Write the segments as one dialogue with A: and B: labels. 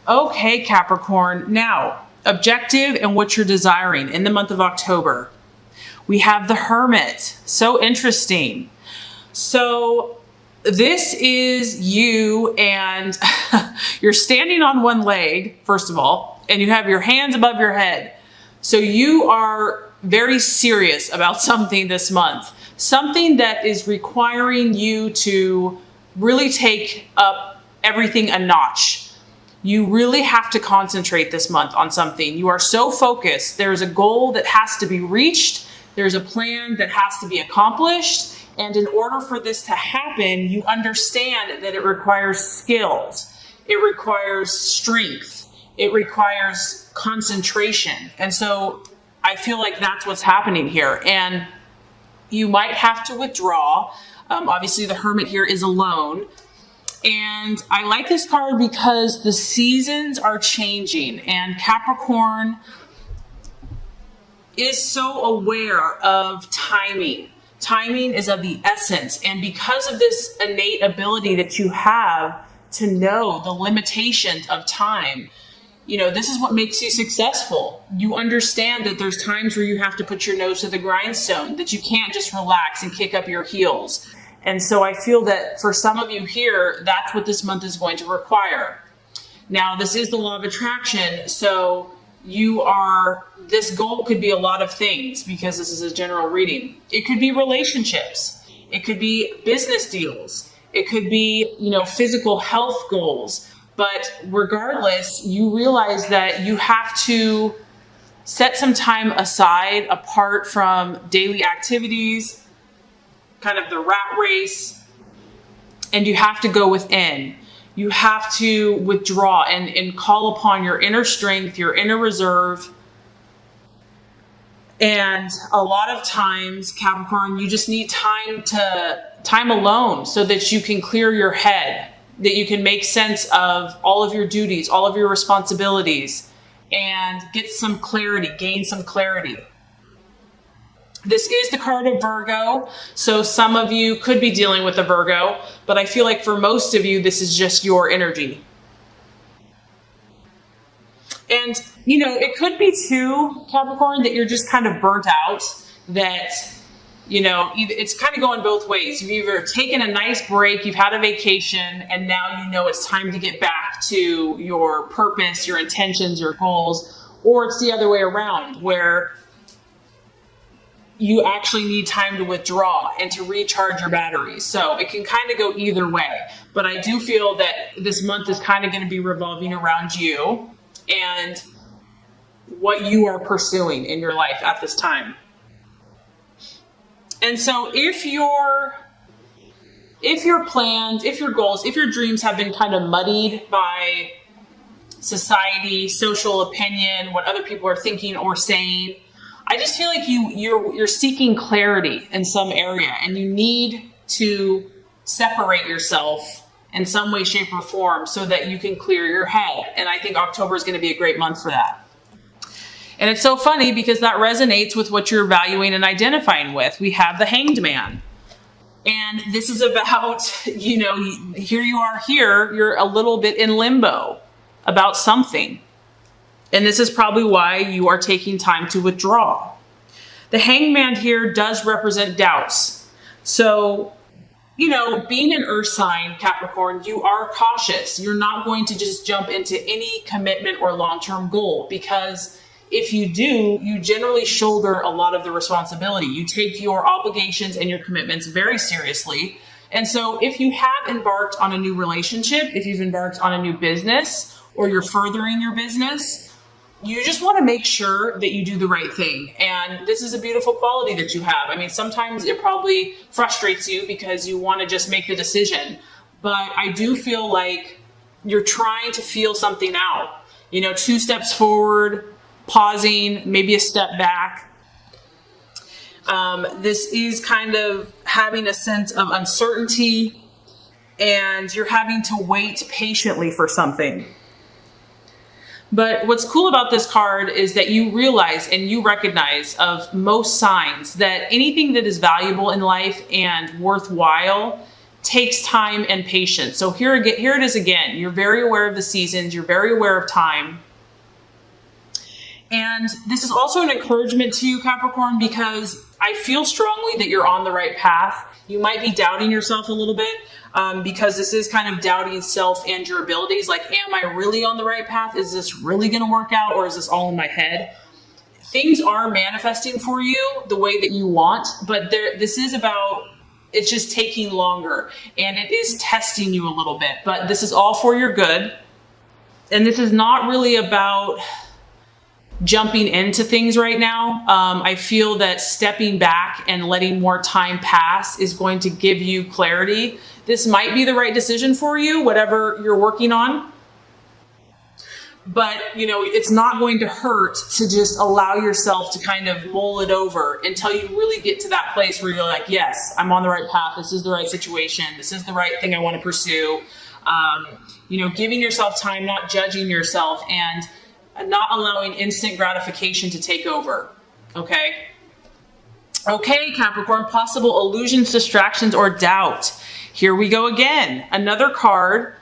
A: Okay, Capricorn. Now, objective and what you're desiring in the month of October. We have the Hermit. So interesting. So this is you, and you're standing on one leg, first of all, and you have your hands above your head. So you are very serious about something this month, something that is requiring you to really take up everything a notch. You really have to concentrate this month on something. You are so focused. There's a goal that has to be reached. There's a plan that has to be accomplished. And in order for this to happen, you understand that it requires skills. It requires strength. It requires concentration. And so I feel like that's what's happening here. And you might have to withdraw. Obviously, the Hermit here is alone. And I like this card because the seasons are changing. And Capricorn is so aware of timing. Timing is of the essence. And because of this innate ability that you have to know the limitations of time, this is what makes you successful. You understand that there's times where you have to put your nose to the grindstone, that you can't just relax and kick up your heels. And so I feel that for some of you here, that's what this month is going to require. Now, this is the law of attraction. So this goal could be a lot of things because this is a general reading. It could be relationships. It could be business deals. It could be, physical health goals. But regardless, you realize that you have to set some time aside apart from daily activities, kind of the rat race, and you have to go within. You have to withdraw and call upon your inner strength, your inner reserve. And a lot of times, Capricorn, you just need time alone so that you can clear your head, that you can make sense of all of your duties, all of your responsibilities, and get some clarity, gain some clarity. This is the card of Virgo, so some of you could be dealing with a Virgo, but I feel like for most of you, this is just your energy. And, it could be too, Capricorn, that you're just kind of burnt out, that, it's kind of going both ways. You've either taken a nice break, you've had a vacation, and now it's time to get back to your purpose, your intentions, your goals, or it's the other way around, where you actually need time to withdraw and to recharge your batteries. So it can kind of go either way. But I do feel that this month is kind of going to be revolving around you and what you are pursuing in your life at this time. And so if your plans, if your goals, if your dreams have been kind of muddied by society, social opinion, what other people are thinking or saying, I just feel like you're seeking clarity in some area, and you need to separate yourself in some way, shape, or form so that you can clear your head. And I think October is going to be a great month for that. And it's so funny because that resonates with what you're valuing and identifying with. We have the Hanged Man. And this is about, here you are here, you're a little bit in limbo about something. And this is probably why you are taking time to withdraw. The Hanged Man here does represent doubts. So, being an earth sign, Capricorn, you are cautious. You're not going to just jump into any commitment or long-term goal, because if you do, you generally shoulder a lot of the responsibility. You take your obligations and your commitments very seriously. And so if you have embarked on a new relationship, if you've embarked on a new business, or you're furthering your business, you just want to make sure that you do the right thing. And this is a beautiful quality that you have. I mean, sometimes it probably frustrates you because you want to just make the decision. But I do feel like you're trying to feel something out. 2 steps forward, pausing, maybe a step back. This is kind of having a sense of uncertainty, and you're having to wait patiently for something. But what's cool about this card is that you realize and you recognize of most signs that anything that is valuable in life and worthwhile takes time and patience. So here it is again. You're very aware of the seasons. You're very aware of time. And this is also an encouragement to you, Capricorn, because I feel strongly that you're on the right path. You might be doubting yourself a little bit because this is kind of doubting self and your abilities. Like, am I really on the right path? Is this really going to work out, or is this all in my head? Things are manifesting for you the way that you want, but this is about, it's just taking longer, and it is testing you a little bit, but this is all for your good. And this is not really about jumping into things right now. I feel that stepping back and letting more time pass is going to give you clarity. This might be the right decision for you, whatever you're working on. But, you know, it's not going to hurt to just allow yourself to kind of mull it over until you really get to that place where you're like, yes, I'm on the right path. This is the right situation. This is the right thing I want to pursue. You know, giving yourself time, not judging yourself, and not allowing instant gratification to take over. Okay? Okay, Capricorn, possible illusions, distractions, or doubt. Here we go again. Another card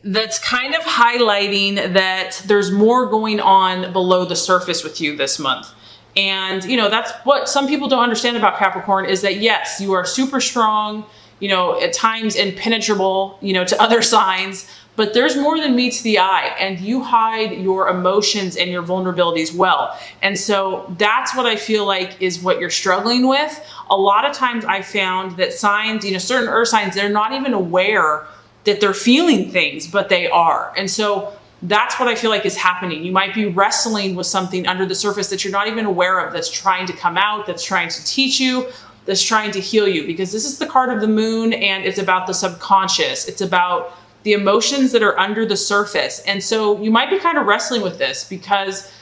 A: that's kind of highlighting that there's more going on below the surface with you this month. And, you know, that's what some people don't understand about Capricorn, is that, yes, you are super strong, you know, at times impenetrable, you know, to other signs, but there's more than meets the eye, and you hide your emotions and your vulnerabilities well. And so that's what I feel like is what you're struggling with. A lot of times I found that signs, you know, certain earth signs, they're not even aware that they're feeling things, but they are. And so that's what I feel like is happening. You might be wrestling with something under the surface that you're not even aware of, that's trying to come out, that's trying to teach you, that's trying to heal you, because this is the card of the moon, and it's about the subconscious. It's about the emotions that are under the surface. And so you might be kind of wrestling with this because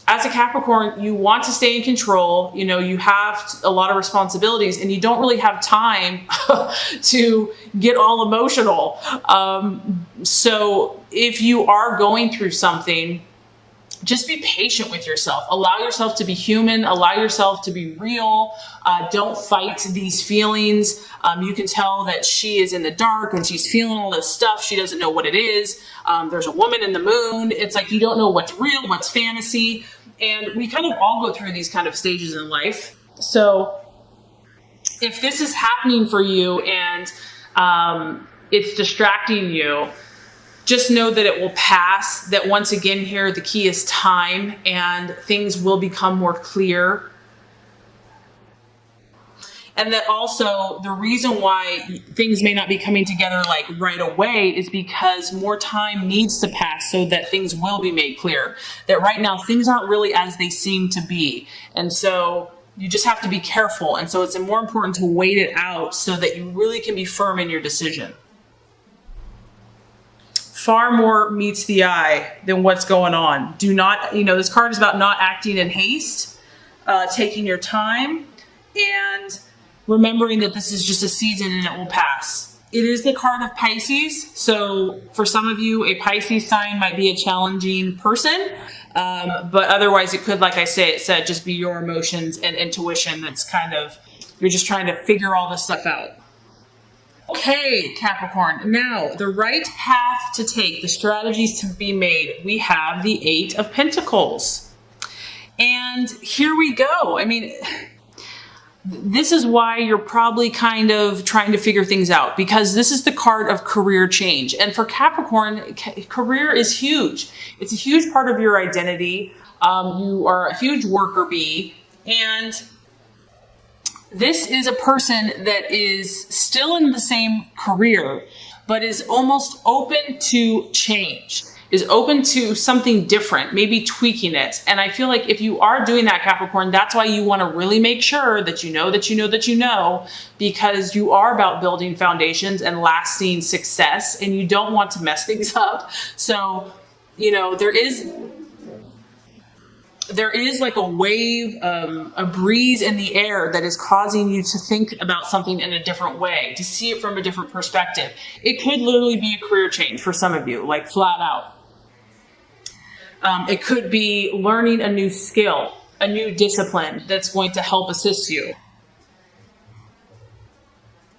A: as a Capricorn, you want to stay in control. You know, you have a lot of responsibilities and you don't really have time to get all emotional. So if you are going through something, just be patient with yourself. Allow yourself to be human. Allow yourself to be real. Don't fight these feelings. You can tell that she is in the dark and she's feeling all this stuff. She doesn't know what it is. There's a woman in the moon. It's like you don't know what's real, what's fantasy. And we kind of all go through these kind of stages in life. So if this is happening for you and it's distracting you, just know that it will pass, that once again here, the key is time, and things will become more clear. And that also the reason why things may not be coming together like right away is because more time needs to pass so that things will be made clear. That right now things aren't really as they seem to be. And so you just have to be careful. And so it's more important to wait it out so that you really can be firm in your decision. Far more meets the eye than what's going on. Do not, you know, this card is about not acting in haste, taking your time, and remembering that this is just a season and it will pass. It is the card of Pisces. So for some of you, a Pisces sign might be a challenging person. But otherwise it could, like I said, just be your emotions and intuition. That's kind of, you're just trying to figure all this stuff out. Okay, Capricorn, now the right path to take, the strategies to be made. We have the 8 of Pentacles. And here we go. I mean, this is why you're probably kind of trying to figure things out, because this is the card of career change. And for Capricorn, career is huge. It's a huge part of your identity. You are a huge worker bee, and this is a person that is still in the same career, but is almost open to change, is open to something different, maybe tweaking it. And I feel like if you are doing that, Capricorn, that's why you want to really make sure that you know, because you are about building foundations and lasting success, and you don't want to mess things up. So, you know, there is like a wave, a breeze in the air that is causing you to think about something in a different way, to see it from a different perspective. It could literally be a career change for some of you, like flat out. It could be learning a new skill, a new discipline that's going to help assist you.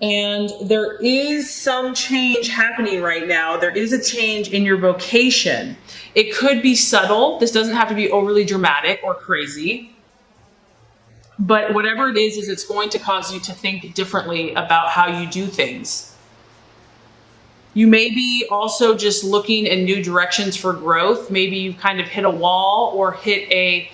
A: And there is some change happening right now. There is a change in your vocation. It could be subtle. This doesn't have to be overly dramatic or crazy. But whatever it is it's going to cause you to think differently about how you do things. You may be also just looking in new directions for growth. Maybe you've kind of hit a wall or hit a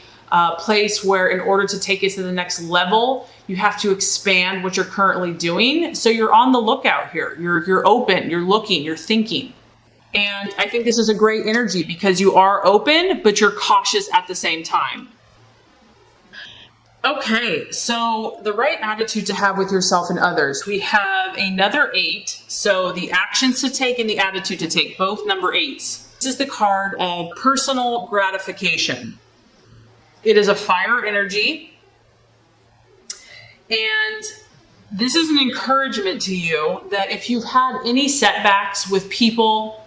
A: place where in order to take it to the next level, you have to expand what you're currently doing. So you're on the lookout here. You're open, you're looking, you're thinking. And I think this is a great energy because you are open, but you're cautious at the same time. Okay, so the right attitude to have with yourself and others. We have another 8. So the actions to take and the attitude to take, both number 8s. This is the card of personal gratification. It is a fire energy. And this is an encouragement to you that if you've had any setbacks with people,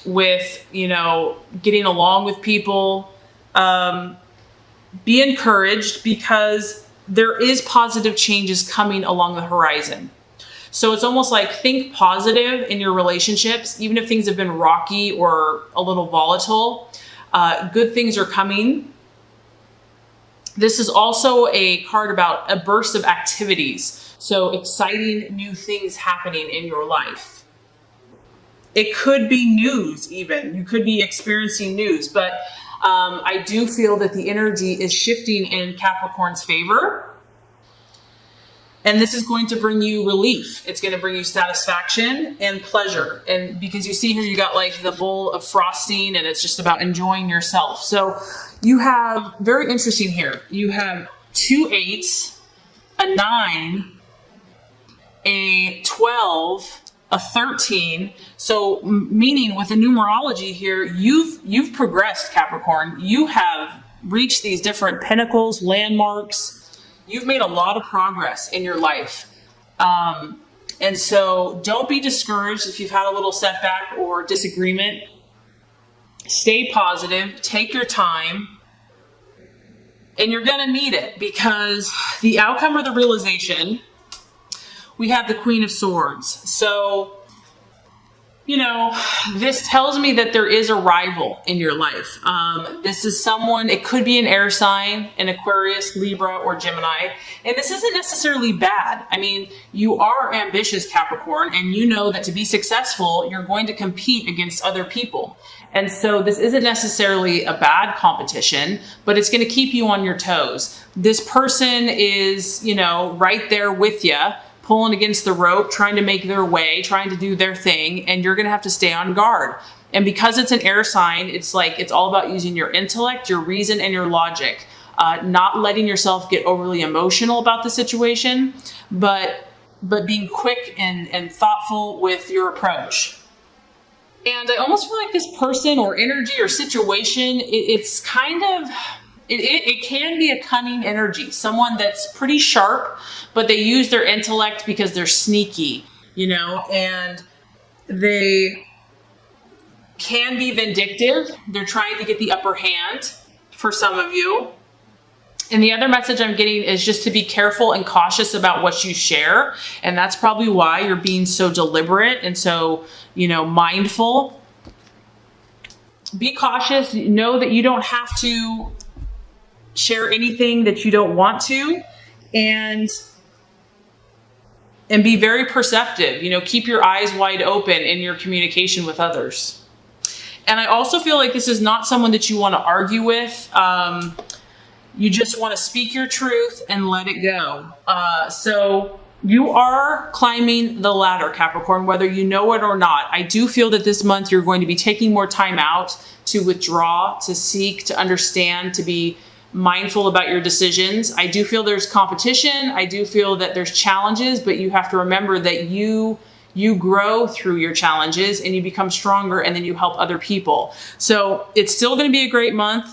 A: with, getting along with people, be encouraged because there is positive changes coming along the horizon. So it's almost like think positive in your relationships, even if things have been rocky or a little volatile. Good things are coming. This is also a card about a burst of activities. So exciting new things happening in your life. It could be news even. You could be experiencing news, but I do feel that the energy is shifting in Capricorn's favor. And this is going to bring you relief. It's going to bring you satisfaction and pleasure. And because you see here, you got like the bowl of frosting and it's just about enjoying yourself. So you have, very interesting here, you have 2 8s, a 9, a 12, a 13. So meaning with the numerology here, you've progressed, Capricorn. You have reached these different pinnacles, landmarks. You've made a lot of progress in your life. And so don't be discouraged if you've had a little setback or disagreement. Stay positive, take your time, and you're going to need it because the outcome or the realization, we have the Queen of Swords. So, this tells me that there is a rival in your life. This is someone, it could be an air sign, an Aquarius, Libra, or Gemini. And this isn't necessarily bad. I mean, you are ambitious, Capricorn, and you know that to be successful, you're going to compete against other people. And so this isn't necessarily a bad competition, but it's going to keep you on your toes. This person is, right there with you, pulling against the rope, trying to make their way, trying to do their thing, and you're going to have to stay on guard. And because it's an air sign, it's all about using your intellect, your reason, and your logic, not letting yourself get overly emotional about the situation, but being quick and thoughtful with your approach. And I almost feel like this person or energy or situation, it's kind of, it can be a cunning energy, someone that's pretty sharp, but they use their intellect because they're sneaky, and they can be vindictive. They're trying to get the upper hand for some of you. And the other message I'm getting is just to be careful and cautious about what you share. And that's probably why you're being so deliberate and so, mindful. Be cautious. Know that you don't have to share anything that you don't want to, and be very perceptive. Keep your eyes wide open in your communication with others. And I also feel like this is not someone that you want to argue with. You just want to speak your truth and let it go. So you are climbing the ladder, Capricorn, whether you know it or not. I do feel that this month you're going to be taking more time out to withdraw, to seek, to understand, to be mindful about your decisions. I do feel there's competition. I do feel that there's challenges, but you have to remember that you grow through your challenges and you become stronger, and then you help other people. So it's still going to be a great month.